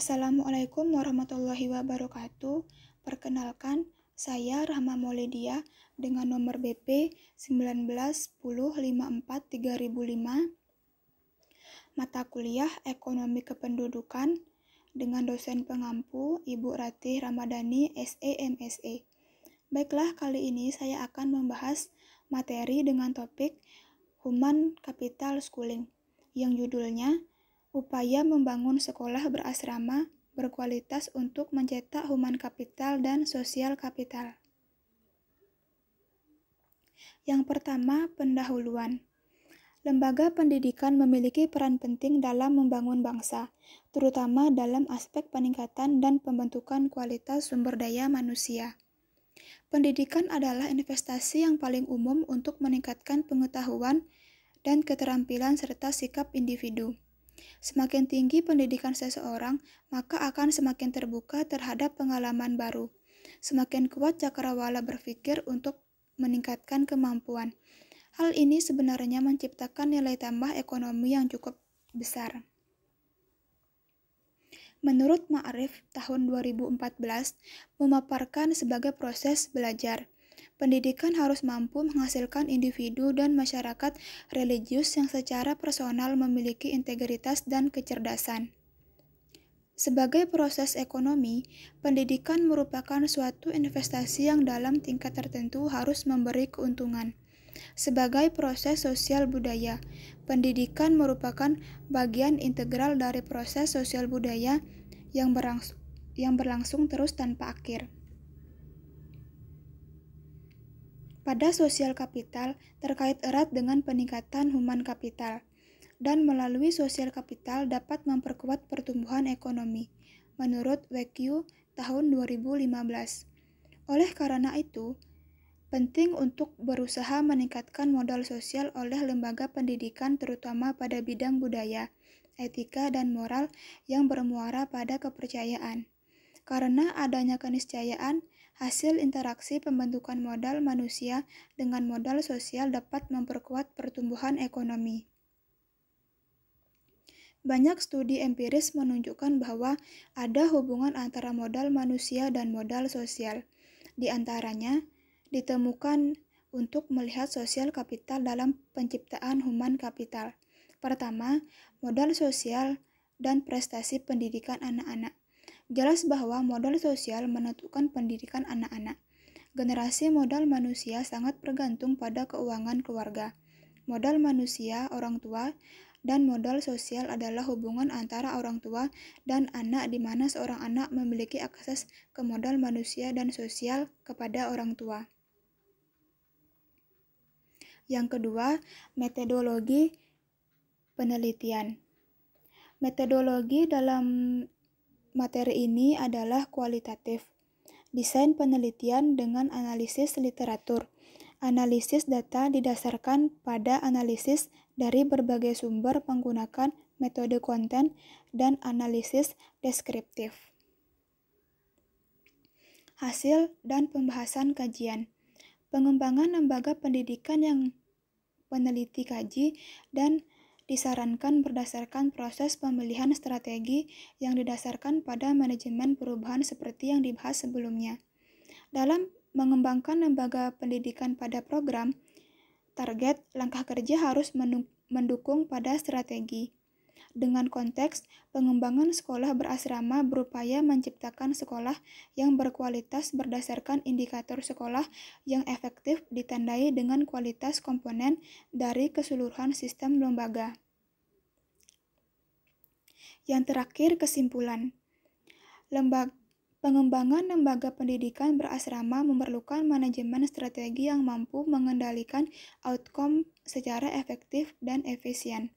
Assalamualaikum warahmatullahi wabarakatuh. Perkenalkan, saya Rahma Maulidia dengan nomor BP 1910543005, mata kuliah Ekonomi Kependudukan dengan dosen pengampu Ibu Ratih Ramadhani SE MSE. Baiklah, kali ini saya akan membahas materi dengan topik Human Capital Schooling yang judulnya Upaya Membangun Sekolah Berasrama Berkualitas untuk Mencetak Human Capital dan Social Capital. Yang pertama, pendahuluan. Lembaga pendidikan memiliki peran penting dalam membangun bangsa, terutama dalam aspek peningkatan dan pembentukan kualitas sumber daya manusia. Pendidikan adalah investasi yang paling umum untuk meningkatkan pengetahuan dan keterampilan serta sikap individu. Semakin tinggi pendidikan seseorang, maka akan semakin terbuka terhadap pengalaman baru. Semakin kuat cakrawala berpikir untuk meningkatkan kemampuan. Hal ini sebenarnya menciptakan nilai tambah ekonomi yang cukup besar. Menurut Ma'arif tahun 2014 memaparkan sebagai proses belajar. Pendidikan harus mampu menghasilkan individu dan masyarakat religius yang secara personal memiliki integritas dan kecerdasan. Sebagai proses ekonomi, pendidikan merupakan suatu investasi yang dalam tingkat tertentu harus memberi keuntungan. Sebagai proses sosial budaya, pendidikan merupakan bagian integral dari proses sosial budaya yang berlangsung terus tanpa akhir. Pada sosial kapital terkait erat dengan peningkatan human kapital, dan melalui sosial kapital dapat memperkuat pertumbuhan ekonomi, menurut WQ tahun 2015. Oleh karena itu, penting untuk berusaha meningkatkan modal sosial oleh lembaga pendidikan terutama pada bidang budaya, etika, dan moral yang bermuara pada kepercayaan. Karena adanya keniscayaan, hasil interaksi pembentukan modal manusia dengan modal sosial dapat memperkuat pertumbuhan ekonomi. Banyak studi empiris menunjukkan bahwa ada hubungan antara modal manusia dan modal sosial. Di antaranya, ditemukan untuk melihat sosial kapital dalam penciptaan human kapital. Pertama, modal sosial dan prestasi pendidikan anak-anak. Jelas bahwa modal sosial menentukan pendidikan anak-anak. Generasi modal manusia sangat bergantung pada keuangan keluarga. Modal manusia, orang tua, dan modal sosial adalah hubungan antara orang tua dan anak di mana seorang anak memiliki akses ke modal manusia dan sosial kepada orang tua. Yang kedua, metodologi penelitian. Metodologi dalam materi ini adalah kualitatif. Desain penelitian dengan analisis literatur. Analisis data didasarkan pada analisis dari berbagai sumber menggunakan metode konten dan analisis deskriptif. Hasil dan pembahasan kajian. Pengembangan lembaga pendidikan yang peneliti kaji dan disarankan berdasarkan proses pemilihan strategi yang didasarkan pada manajemen perubahan seperti yang dibahas sebelumnya. Dalam mengembangkan lembaga pendidikan pada program, target langkah kerja harus mendukung pada strategi. Dengan konteks, pengembangan sekolah berasrama berupaya menciptakan sekolah yang berkualitas berdasarkan indikator sekolah yang efektif ditandai dengan kualitas komponen dari keseluruhan sistem lembaga. Yang terakhir, kesimpulan. Pengembangan lembaga pendidikan berasrama memerlukan manajemen strategi yang mampu mengendalikan outcome secara efektif dan efisien.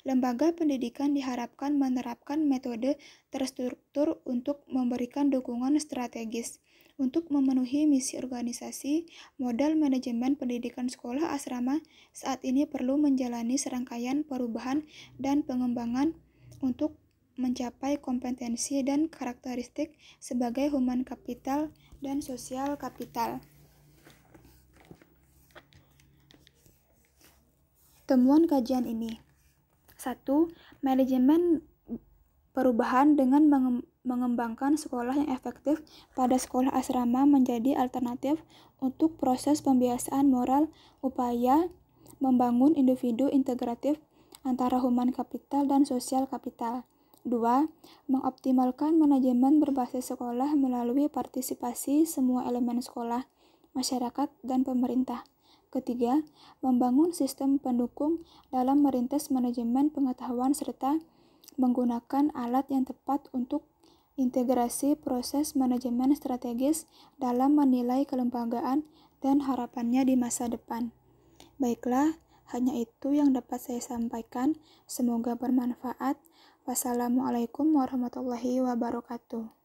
Lembaga pendidikan diharapkan menerapkan metode terstruktur untuk memberikan dukungan strategis. Untuk memenuhi misi organisasi, modal manajemen pendidikan sekolah asrama saat ini perlu menjalani serangkaian perubahan dan pengembangan untuk mencapai kompetensi dan karakteristik sebagai human capital dan social capital. Temuan kajian ini. 1. Manajemen perubahan dengan mengembangkan sekolah yang efektif pada sekolah asrama menjadi alternatif untuk proses pembiasaan moral, upaya membangun individu integratif antara human capital dan sosial capital. 2. Mengoptimalkan manajemen berbasis sekolah melalui partisipasi semua elemen sekolah, masyarakat, dan pemerintah. Ketiga, membangun sistem pendukung dalam merintis manajemen pengetahuan serta menggunakan alat yang tepat untuk integrasi proses manajemen strategis dalam menilai kelembagaan dan harapannya di masa depan. Baiklah, hanya itu yang dapat saya sampaikan. Semoga bermanfaat. Wassalamualaikum warahmatullahi wabarakatuh.